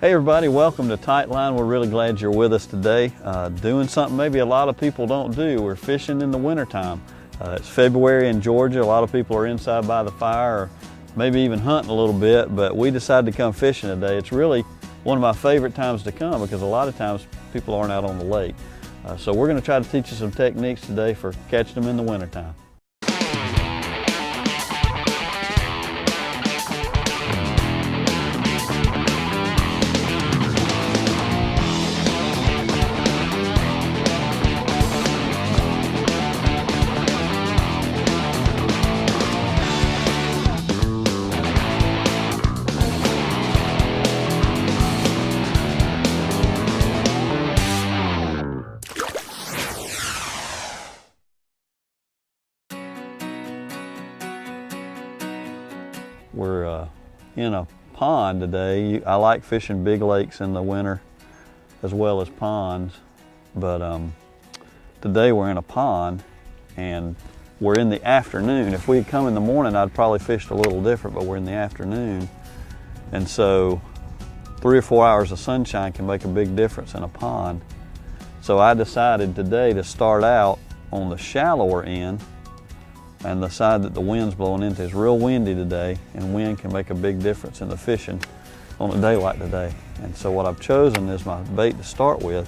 Hey everybody, welcome to Tight Line. We're really glad you're with us today. Doing something maybe a lot of people don't do. We're fishing in the wintertime. It's February in Georgia. A lot of people are inside by the fire or maybe even hunting a little bit, but we decided to come fishing today. It's really one of my favorite times to come because a lot of times people aren't out on the lake. So we're going to try to teach you some techniques today for catching them in the wintertime. We're in a pond today. I like fishing big lakes in the winter as well as ponds, but today we're in a pond and we're in the afternoon. If we had come in the morning, I'd probably fished a little different, but we're in the afternoon. And so 3 or 4 hours of sunshine can make a big difference in a pond. So I decided today to start out on the shallower end, and the side that the wind's blowing into is real windy today, and wind can make a big difference in the fishing on a day like today. And so what I've chosen is my bait to start with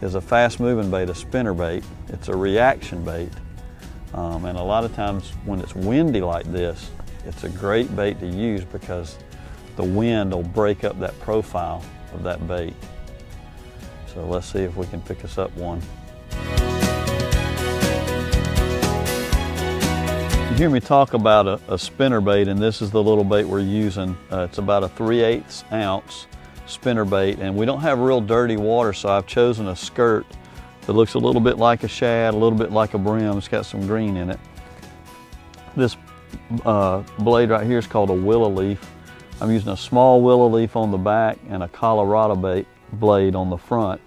is a fast moving bait, a spinner bait. It's a reaction bait. And a lot of times when it's windy like this, it's a great bait to use because the wind will break up that profile of that bait. So let's see if we can pick us up one. You hear me talk about a spinner bait, and this is the little bait we're using. It's about a 3/8 ounce spinner bait, and we don't have real dirty water, so I've chosen a skirt that looks a little bit like a shad, a little bit like a brim. It's got some green in it. This blade right here is called a willow leaf. I'm using a small willow leaf on the back and a Colorado blade on the front.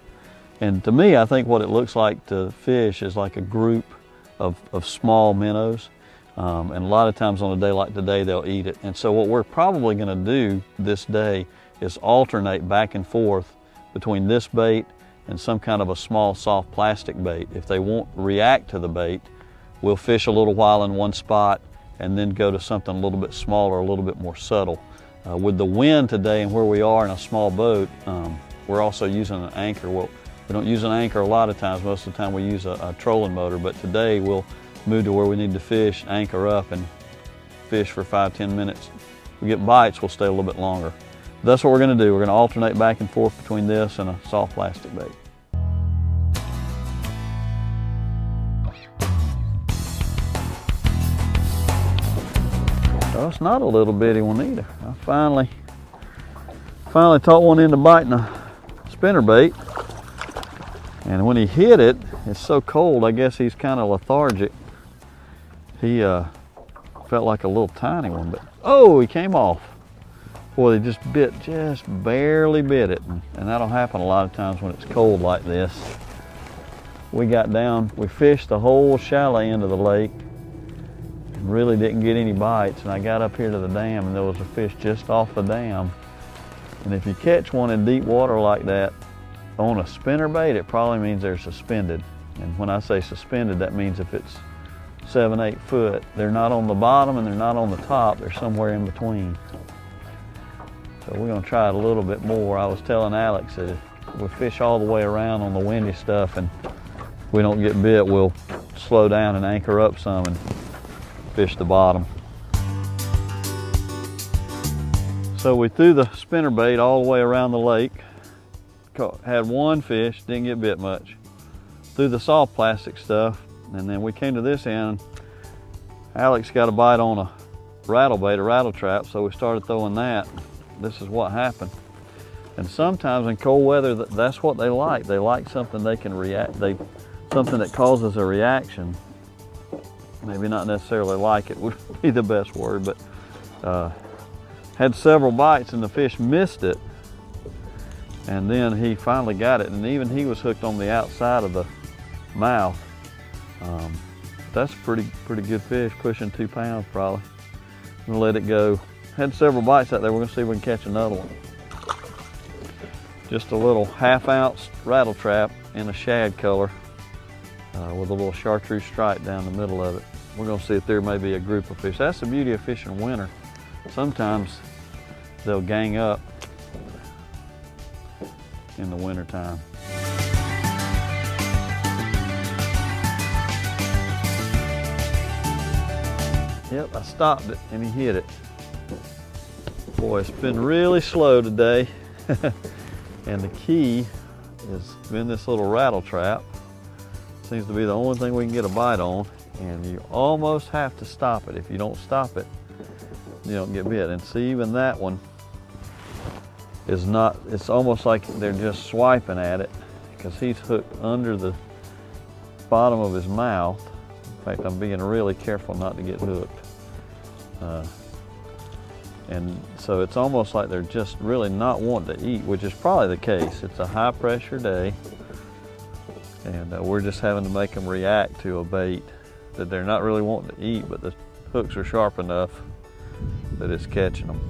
And to me, I think what it looks like to fish is like a group of small minnows. And a lot of times on a day like today, they'll eat it. And so what we're probably going to do this day is alternate back and forth between this bait and some kind of a small soft plastic bait. If they won't react to the bait, we'll fish a little while in one spot and then go to something a little bit smaller, a little bit more subtle. With the wind today and where we are in a small boat, we're also using an anchor. Well, we don't use an anchor a lot of times. Most of the time we use a trolling motor, but today we'll move to where we need to fish, anchor up, and fish for 5-10 minutes. If we get bites, we'll stay a little bit longer. That's what we're going to do. We're going to alternate back and forth between this and a soft plastic bait. Oh, it's not a little bitty one either. I finally taught one into biting a spinner bait, and when he hit it, it's so cold, I guess he's kind of lethargic. He felt like a little tiny one, but oh, he came off. Boy, they just barely bit it. And that'll happen a lot of times when it's cold like this. We got down, we fished the whole shallow end of the lake and really didn't get any bites. And I got up here to the dam and there was a fish just off the dam. And if you catch one in deep water like that on a spinner bait, it probably means they're suspended. And when I say suspended, that means if it's 7-8 foot, they're not on the bottom and they're not on the top, they're somewhere in between. So we're going to try it a little bit more. I was telling Alex that if we fish all the way around on the windy stuff and we don't get bit, we'll slow down and anchor up some and fish the bottom. So we threw the spinner bait all the way around the lake, had one fish, didn't get bit much. Threw the soft plastic stuff, and then we came to this end. Alex got a bite on a rattle bait, a rattle trap, so we started throwing that. This is what happened. And sometimes in cold weather, that's what they like. They like something they can react, something that causes a reaction. Maybe not necessarily like it would be the best word, but had several bites and the fish missed it. And then he finally got it, and even he was hooked on the outside of the mouth. That's a pretty good fish, pushing 2 pounds probably. I'm gonna let it go. Had several bites out there. We're gonna see if we can catch another one. Just a little 1/2 ounce rattle trap in a shad color with a little chartreuse stripe down the middle of it. We're gonna see if there may be a group of fish. That's the beauty of fishing winter. Sometimes they'll gang up in the winter time. Yep, I stopped it and he hit it. Boy, it's been really slow today. And the key has been this little rattle trap. Seems to be the only thing we can get a bite on, and you almost have to stop it. If you don't stop it, you don't get bit. And see, even that one is not, it's almost like they're just swiping at it because he's hooked under the bottom of his mouth. In fact, I'm being really careful not to get hooked. And so it's almost like they're just really not wanting to eat, which is probably the case. It's a high pressure day, and we're just having to make them react to a bait that they're not really wanting to eat, but the hooks are sharp enough that it's catching them.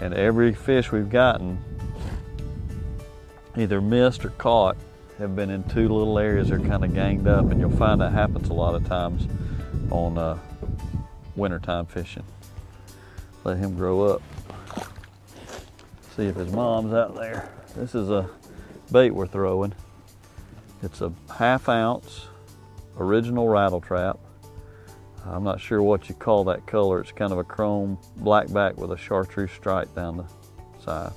And every fish we've gotten, either missed or caught, have been in two little areas that are kind of ganged up, and you'll find that happens a lot of times on wintertime fishing. Let him grow up. See if his mom's out there. This is a bait we're throwing. It's a 1/2 ounce original rattle trap. I'm not sure what you call that color. It's kind of a chrome black back with a chartreuse stripe down the side.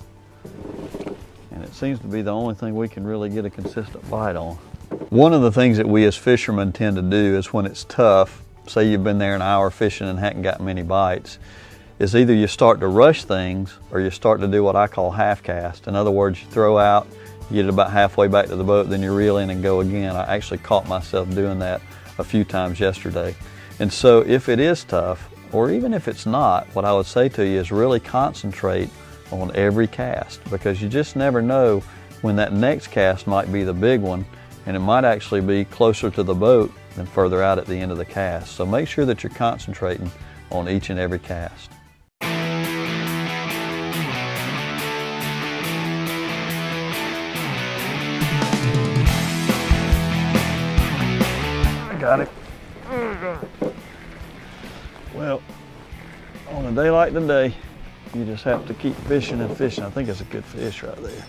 And it seems to be the only thing we can really get a consistent bite on. One of the things that we as fishermen tend to do is when it's tough, say you've been there an hour fishing and hadn't got many bites, is either you start to rush things or you start to do what I call half cast. In other words, you throw out, you get it about halfway back to the boat, then you reel in and go again. I actually caught myself doing that a few times yesterday. And so if it is tough, or even if it's not, what I would say to you is really concentrate on every cast, because you just never know when that next cast might be the big one, and it might actually be closer to the boat than further out at the end of the cast. So make sure that you're concentrating on each and every cast. Got it. Well, on a day like today, you just have to keep fishing and fishing. I think it's a good fish right there.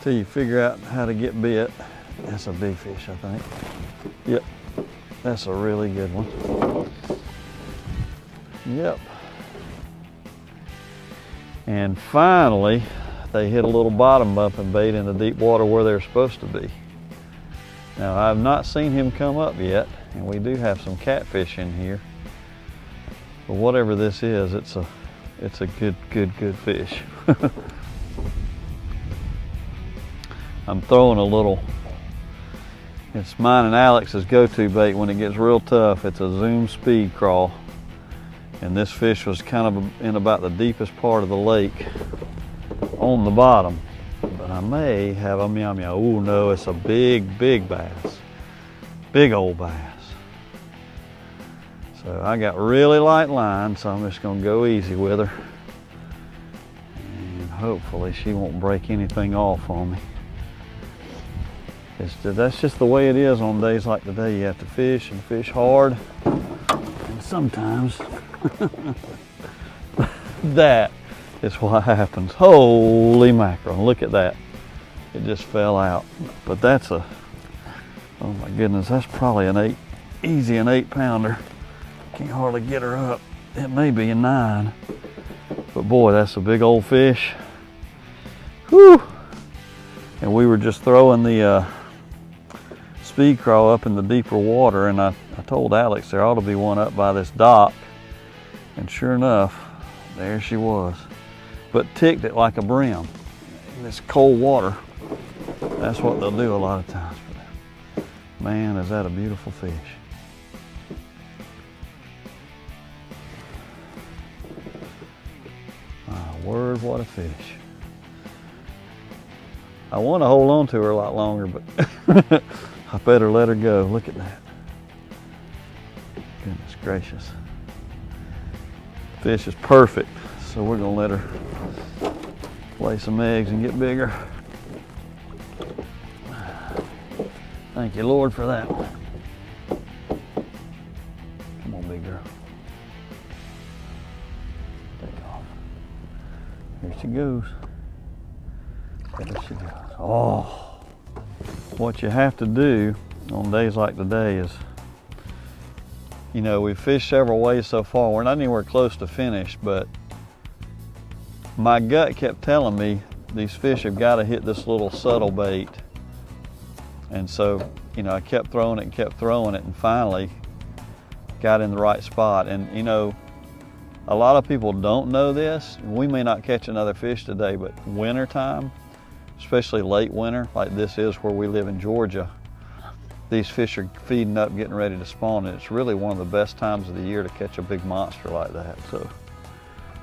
Till you figure out how to get bit. That's a big fish, I think. Yep, that's a really good one. Yep. And finally, they hit a little bottom bumping bait in the deep water where they're supposed to be. Now, I've not seen him come up yet, and we do have some catfish in here. But whatever this is, it's a good fish. I'm throwing a little, it's mine and Alex's go-to bait when it gets real tough. It's a Zoom speed crawl. And this fish was kind of in about the deepest part of the lake on the bottom. But I may have a meow meow. Oh no, it's a big bass. Big old bass. So I got really light line, so I'm just gonna go easy with her. And hopefully she won't break anything off on me. That's just the way it is on days like today. You have to fish and fish hard. And sometimes that is what happens. Holy mackerel, look at that. It just fell out. But that's a, oh my goodness, that's probably an 8-pounder. Can't hardly get her up. It may be a 9. But boy, that's a big old fish. Whew. And we were just throwing the speed crawl up in the deeper water, and I told Alex there ought to be one up by this dock. And sure enough, there she was. But ticked it like a brim. In this cold water, that's what they'll do a lot of times. But man, is that a beautiful fish. My word, what a fish. I want to hold on to her a lot longer, but I better let her go. Look at that. Goodness gracious. Fish is perfect, so we're gonna let her lay some eggs and get bigger. Thank you, Lord, for that one. Come on, big girl. Take off. Here she goes. There she goes. Oh, what you have to do on days like today is, you know, we've fished several ways so far. We're not anywhere close to finished, but my gut kept telling me these fish have got to hit this little subtle bait. And so, you know, I kept throwing it and kept throwing it, and finally got in the right spot. And you know, a lot of people don't know this. We may not catch another fish today, but winter time, especially late winter, like this is where we live in Georgia, these fish are feeding up, getting ready to spawn, and it's really one of the best times of the year to catch a big monster like that. So,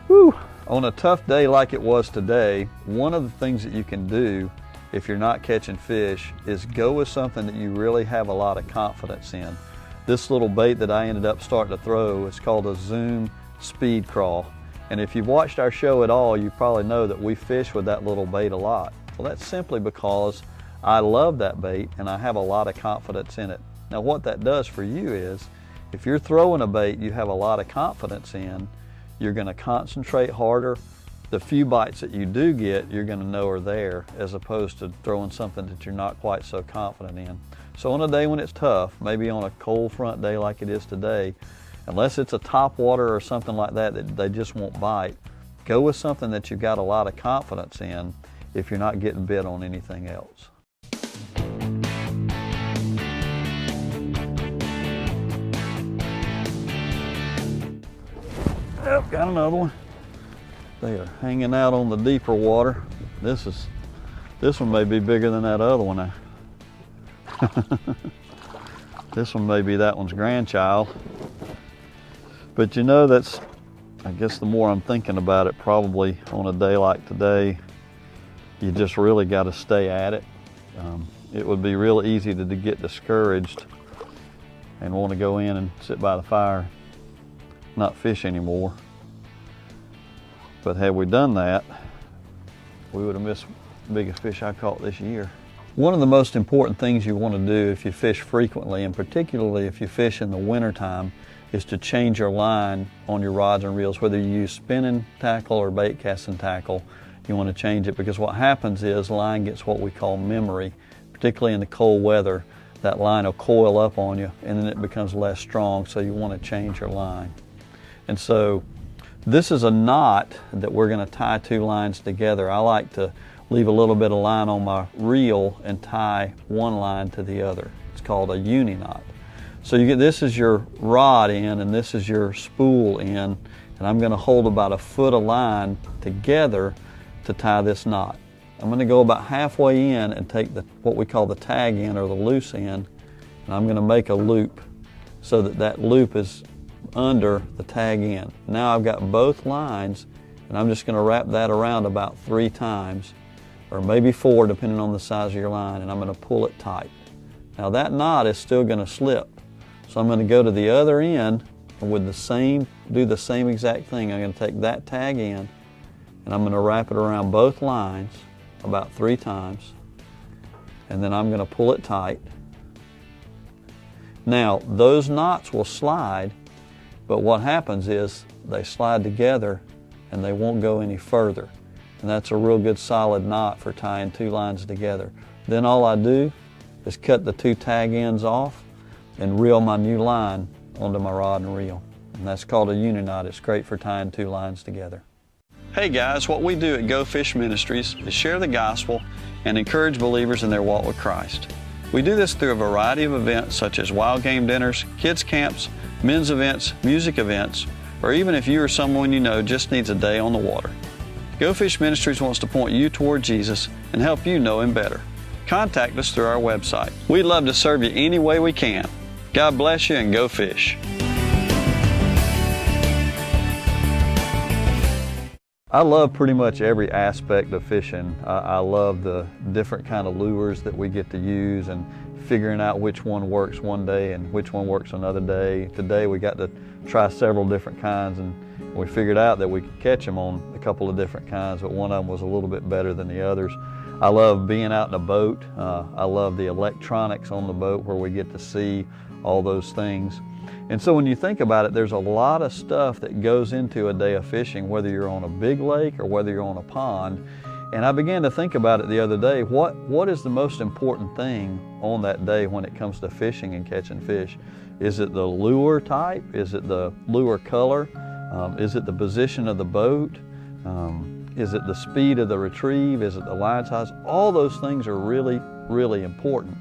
whew. On a tough day like it was today, one of the things that you can do if you're not catching fish is go with something that you really have a lot of confidence in. This little bait that I ended up starting to throw is called a Zoom Speed Crawl. And if you've watched our show at all, you probably know that we fish with that little bait a lot. Well, that's simply because I love that bait and I have a lot of confidence in it. Now what that does for you is, if you're throwing a bait you have a lot of confidence in, you're going to concentrate harder. The few bites that you do get, you're going to know are there, as opposed to throwing something that you're not quite so confident in. So on a day when it's tough, maybe on a cold front day like it is today, unless it's a top water or something like that that they just won't bite, go with something that you've got a lot of confidence in if you're not getting bit on anything else. Yep, got another one. They are hanging out on the deeper water. This one may be bigger than that other one. This one may be that one's grandchild. But you know, that's, I guess the more I'm thinking about it, probably on a day like today, you just really got to stay at it. It would be real easy to get discouraged and want to go in and sit by the fire, not fish anymore. But had we done that, we would have missed the biggest fish I caught this year. One of the most important things you want to do if you fish frequently, and particularly if you fish in the wintertime, is to change your line on your rods and reels. Whether you use spinning tackle or bait casting tackle, you want to change it, because what happens is line gets what we call memory. Particularly in the cold weather, that line will coil up on you and then it becomes less strong, so you want to change your line. And so this is a knot that we're going to tie two lines together. I like to leave a little bit of line on my reel and tie one line to the other. It's called a uni knot. So you get, this is your rod end and this is your spool end, and I'm going to hold about a foot of line together to tie this knot. I'm going to go about halfway in and take what we call the tag end or the loose end, and I'm going to make a loop so that that loop is under the tag end. Now I've got both lines, and I'm just going to wrap that around about 3 times, or maybe 4 depending on the size of your line, and I'm going to pull it tight. Now that knot is still going to slip, so I'm going to go to the other end and with do the same exact thing. I'm going to take that tag end and I'm going to wrap it around both lines about 3 times, and then I'm going to pull it tight. Now those knots will slide, but what happens is they slide together and they won't go any further. And that's a real good solid knot for tying 2 lines together. Then all I do is cut the 2 tag ends off and reel my new line onto my rod and reel. And that's called a uni knot. It's great for tying 2 lines together. Hey guys, what we do at Go Fish Ministries is share the gospel and encourage believers in their walk with Christ. We do this through a variety of events such as wild game dinners, kids camps, men's events, music events, or even if you or someone you know just needs a day on the water. Go Fish Ministries wants to point you toward Jesus and help you know Him better. Contact us through our website. We'd love to serve you any way we can. God bless you and go fish. I love pretty much every aspect of fishing. I love the different kind of lures that we get to use and figuring out which one works one day and which one works another day. Today we got to try several different kinds, and we figured out that we could catch them on a couple of different kinds, but one of them was a little bit better than the others. I love being out in a boat. I love the electronics on the boat where we get to see all those things. And so when you think about it, there's a lot of stuff that goes into a day of fishing, whether you're on a big lake or whether you're on a pond. And I began to think about it the other day. What is the most important thing on that day when it comes to fishing and catching fish? Is it the lure type? Is it the lure color? Is it the position of the boat? Is it the speed of the retrieve? Is it the line size? All those things are really, really important.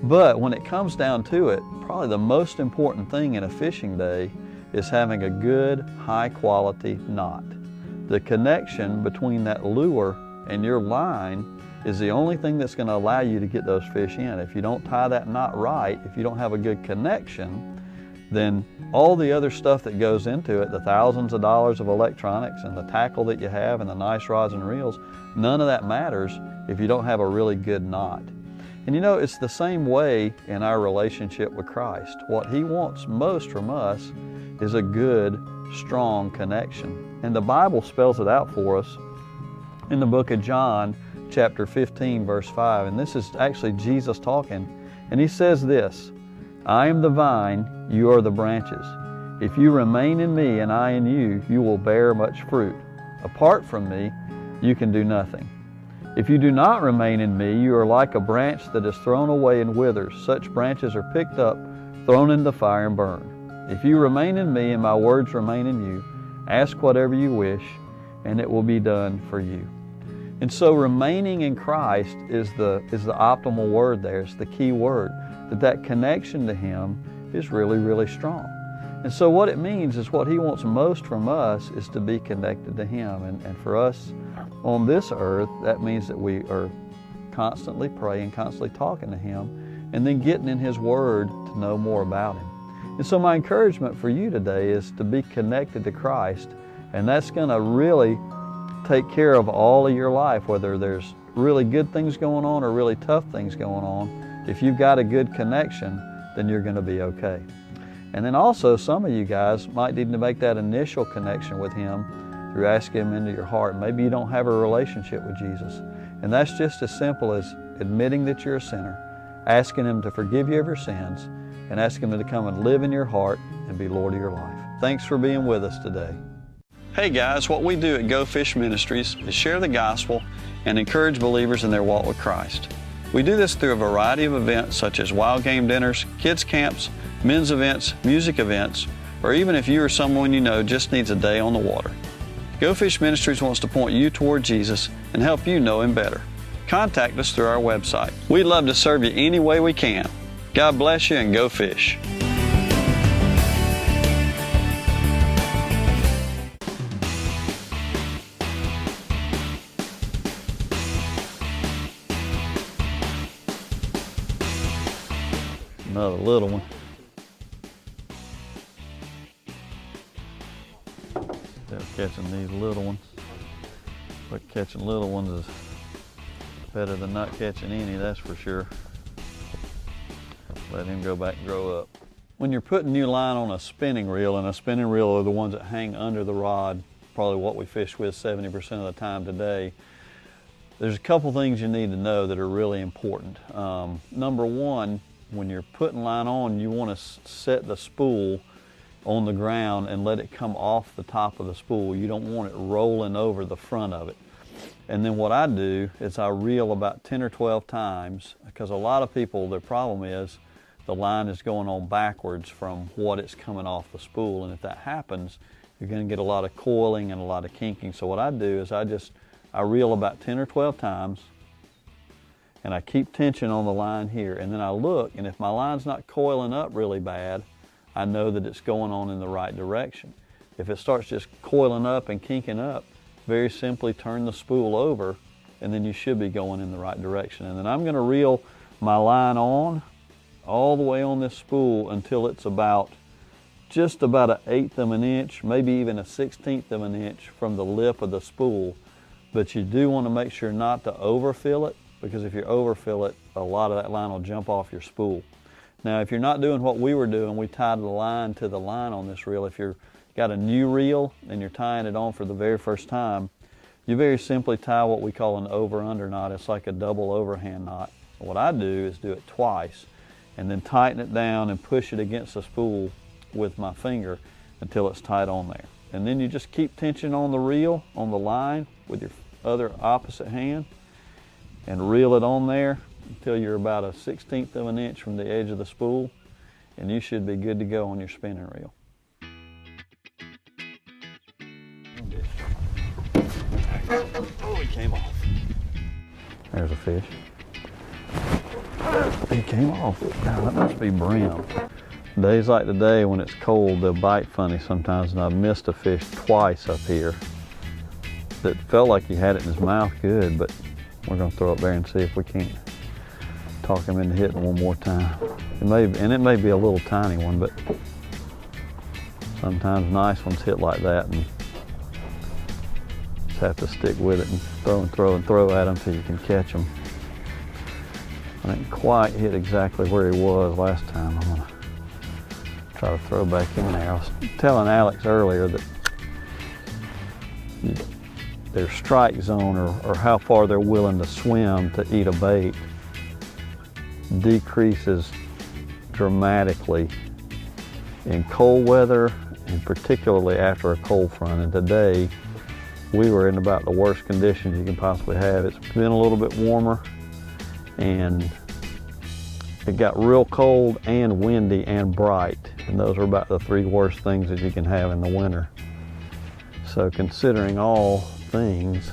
But when it comes down to it, probably the most important thing in a fishing day is having a good, high quality knot. The connection between that lure and your line is the only thing that's going to allow you to get those fish in. If you don't tie that knot right, if you don't have a good connection, then all the other stuff that goes into it, the thousands of dollars of electronics and the tackle that you have and the nice rods and reels, none of that matters if you don't have a really good knot. And you know, it's the same way in our relationship with Christ. What He wants most from us is a good, strong connection. And the Bible spells it out for us in the book of John, chapter 15, verse 5. And this is actually Jesus talking. And He says this, "I am the vine, you are the branches. If you remain in me and I in you, you will bear much fruit. Apart from me, you can do nothing. If you do not remain in me, you are like a branch that is thrown away and withers. Such branches are picked up, thrown into the fire and burned. If you remain in me and my words remain in you, ask whatever you wish, and it will be done for you." And so remaining in Christ is the optimal word there. It's the key word, that connection to Him is really, really strong. And so what it means is what He wants most from us is to be connected to Him. And for us on this earth, that means that we are constantly praying, constantly talking to Him, and then getting in His Word to know more about Him. And so my encouragement for you today is to be connected to Christ, and that's going to really take care of all of your life, whether there's really good things going on or really tough things going on. If you've got a good connection, then you're going to be okay. And then also, some of you guys might need to make that initial connection with Him through asking Him into your heart. Maybe you don't have a relationship with Jesus. And that's just as simple as admitting that you're a sinner, asking Him to forgive you of your sins, and asking Him to come and live in your heart and be Lord of your life. Thanks for being with us today. Hey guys, what we do at Go Fish Ministries is share the gospel and encourage believers in their walk with Christ. We do this through a variety of events such as wild game dinners, kids camps, men's events, music events, or even if you or someone you know just needs a day on the water. Go Fish Ministries wants to point you toward Jesus and help you know Him better. Contact us through our website. We'd love to serve you any way we can. God bless you and go fish. Another little one. Still catching these little ones. But catching little ones is better than not catching any, that's for sure. Let him go back and grow up. When you're putting new line on a spinning reel, and a spinning reel are the ones that hang under the rod, probably what we fish with 70% of the time today, there's a couple things you need to know that are really important. Number one, when you're putting line on, you want to set the spool on the ground and let it come off the top of the spool. You don't want it rolling over the front of it. And then what I do is I reel about 10 or 12 times, because a lot of people, their problem is the line is going on backwards from what it's coming off the spool. And if that happens, you're going to get a lot of coiling and a lot of kinking. So what I do is I reel about 10 or 12 times, and I keep tension on the line here, and then I look, and if my line's not coiling up really bad, I know that it's going on in the right direction. If it starts just coiling up and kinking up, very simply turn the spool over, and then you should be going in the right direction. And then I'm going to reel my line on all the way on this spool until it's just about 1/8 of an inch, maybe even 1/16 of an inch from the lip of the spool. But you do want to make sure not to overfill it, because if you overfill it, a lot of that line will jump off your spool. Now, if you're not doing what we were doing, we tied the line to the line on this reel. If you've got a new reel and you're tying it on for the very first time, you very simply tie what we call an over-under knot. It's like a double overhand knot. What I do is do it twice and then tighten it down and push it against the spool with my finger until it's tight on there. And then you just keep tension on the reel, on the line, with your other opposite hand, and reel it on there until you're about 1/16 of an inch from the edge of the spool, and you should be good to go on your spinning reel. Oh, he came off. There's a fish. He came off. Now, that must be brim. Days like today when it's cold, they'll bite funny sometimes, and I've missed a fish twice up here that felt like he had it in his mouth good, but we're gonna throw it there and see if we can't talk him into hitting one more time. It may be a little tiny one, but sometimes nice ones hit like that, and just have to stick with it and throw at them till you can catch them. I didn't quite hit exactly where he was last time. I'm gonna try to throw back in there. I was telling Alex earlier that their strike zone, or how far they're willing to swim to eat a bait, decreases dramatically in cold weather, and particularly after a cold front. And today we were in about the worst conditions you can possibly have. It's been a little bit warmer, and it got real cold and windy and bright, and those are about the three worst things that you can have in the winter. So considering all things,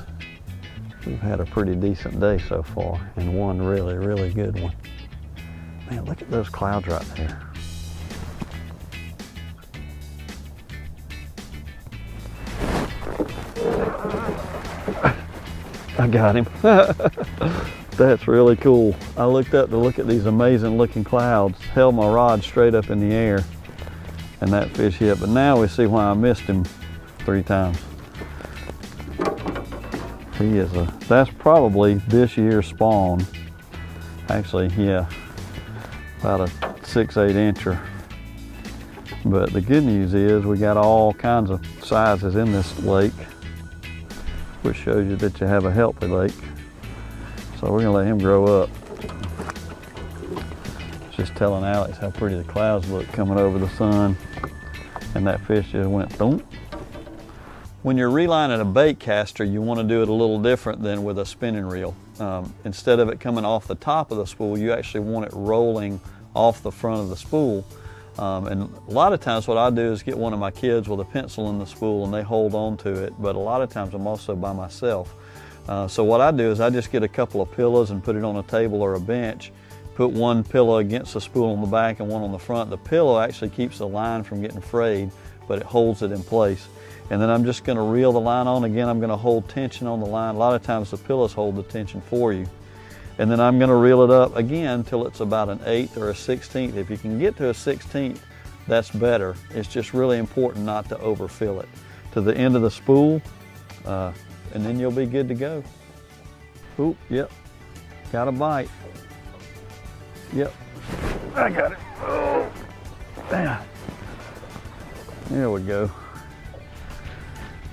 we've had a pretty decent day so far, and one really, really good one. Man, look at those clouds right there. I got him. That's really cool. I looked up to look at these amazing looking clouds, held my rod straight up in the air, and that fish hit. But now we see why I missed him 3 times. That's probably this year's spawn. Actually, yeah, about a 6-8 incher. But the good news is we got all kinds of sizes in this lake, which shows you that you have a healthy lake. So we're gonna let him grow up. Just telling Alex how pretty the clouds look coming over the sun, and that fish just went boom. When you're relining a bait caster, you want to do it a little different than with a spinning reel. Instead of it coming off the top of the spool, you actually want it rolling off the front of the spool. And a lot of times what I do is get one of my kids with a pencil in the spool and they hold on to it, but a lot of times I'm also by myself. So what I do is I just get a couple of pillows and put it on a table or a bench, put one pillow against the spool on the back and one on the front. The pillow actually keeps the line from getting frayed, but it holds it in place. And then I'm just gonna reel the line on. Again, I'm gonna hold tension on the line. A lot of times the pillows hold the tension for you. And then I'm gonna reel it up again till it's about an 1/8 or a 1/16. If you can get to a 1/16, that's better. It's just really important not to overfill it to the end of the spool, and then you'll be good to go. Oop, yep, got a bite. Yep, I got it. Oh, damn. There we go.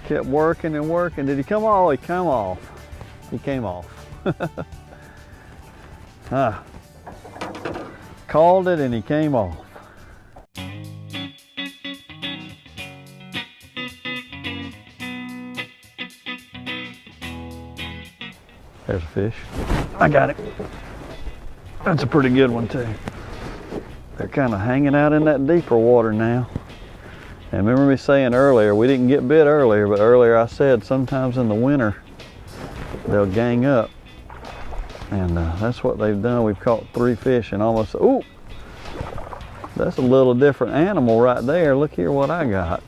Kept working and working. Did he come off? He came off. He came off. Called it and he came off. There's a fish. I got it. That's a pretty good one too. They're kind of hanging out in that deeper water now. And remember me saying earlier, we didn't get bit earlier, but earlier I said sometimes in the winter they'll gang up. And that's what they've done. We've caught 3 fish and almost, ooh, that's a little different animal right there. Look here what I got.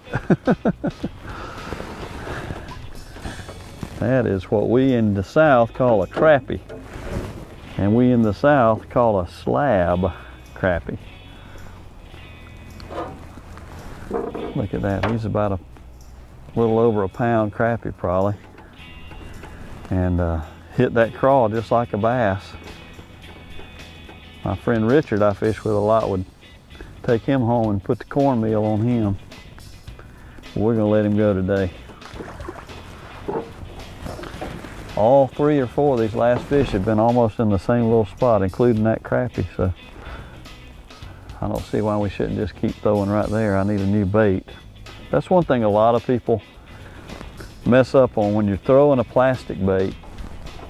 That is what we in the South call a crappie. And we in the South call a slab crappie. Look at that, he's about a little over a pound crappie probably. And hit that crawl just like a bass. My friend Richard I fish with a lot would take him home and put the cornmeal on him. We're gonna let him go today. All 3 or 4 of these last fish have been almost in the same little spot, including that crappie, so I don't see why we shouldn't just keep throwing right there. I need a new bait. That's one thing a lot of people mess up on when you're throwing a plastic bait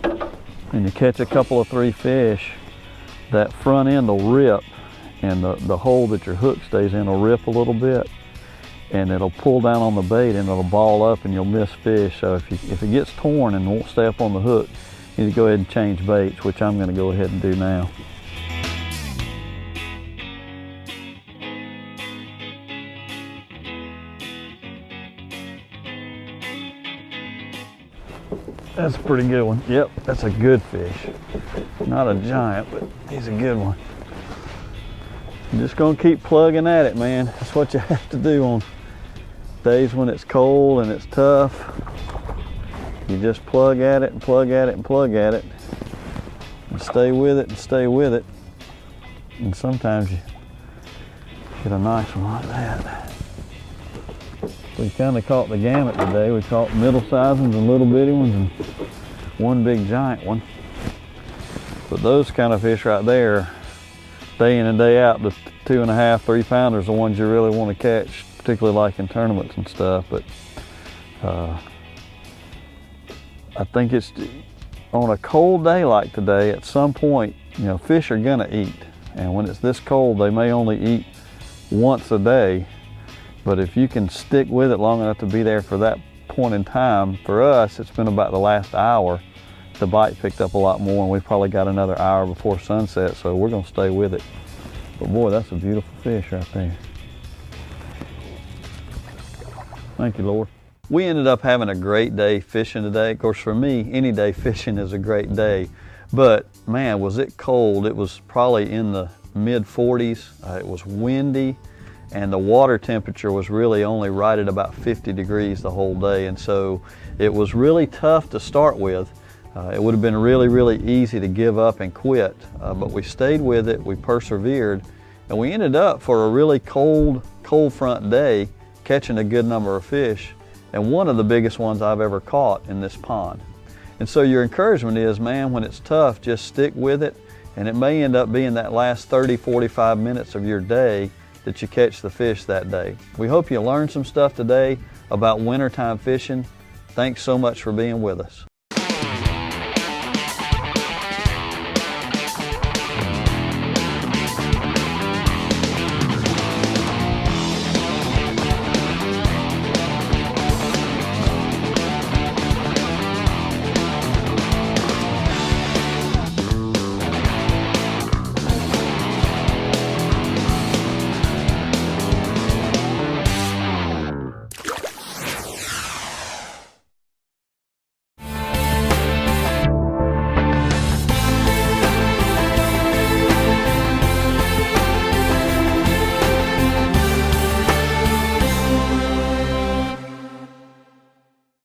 and you catch a couple of 3 fish. That front end will rip, and the hole that your hook stays in will rip a little bit, and it'll pull down on the bait and it'll ball up and you'll miss fish. So if it gets torn and won't stay up on the hook, you need to go ahead and change baits, which I'm going to go ahead and do now. That's a pretty good one. Yep, that's a good fish. Not a giant, but he's a good one. I'm just gonna keep plugging at it, man. That's what you have to do on days when it's cold and it's tough. You just plug at it and plug at it and plug at it and stay with it and stay with it. And sometimes you get a nice one like that. We kind of caught the gamut today. We caught middle-sized ones and little bitty ones and one big giant one. But those kind of fish right there, day in and day out, the 2.5, 3 pounders are the ones you really want to catch, particularly like in tournaments and stuff. But I think it's on a cold day like today, at some point, you know, fish are gonna eat. And when it's this cold, they may only eat once a day. But if you can stick with it long enough to be there for that point in time, for us, it's been about the last hour. The bite picked up a lot more, and we've probably got another hour before sunset, so we're gonna stay with it. But boy, that's a beautiful fish right there. Thank you, Lord. We ended up having a great day fishing today. Of course, for me, any day fishing is a great day. But man, was it cold. It was probably in the mid-40s. It was windy. And the water temperature was really only right at about 50 degrees the whole day. And so it was really tough to start with. It would have been really, really easy to give up and quit. But we stayed with it, we persevered, and we ended up for a really cold front day catching a good number of fish, and one of the biggest ones I've ever caught in this pond. And so your encouragement is, man, when it's tough, just stick with it, and it may end up being that last 30, 45 minutes of your day that you catch the fish that day. We hope you learned some stuff today about wintertime fishing. Thanks so much for being with us.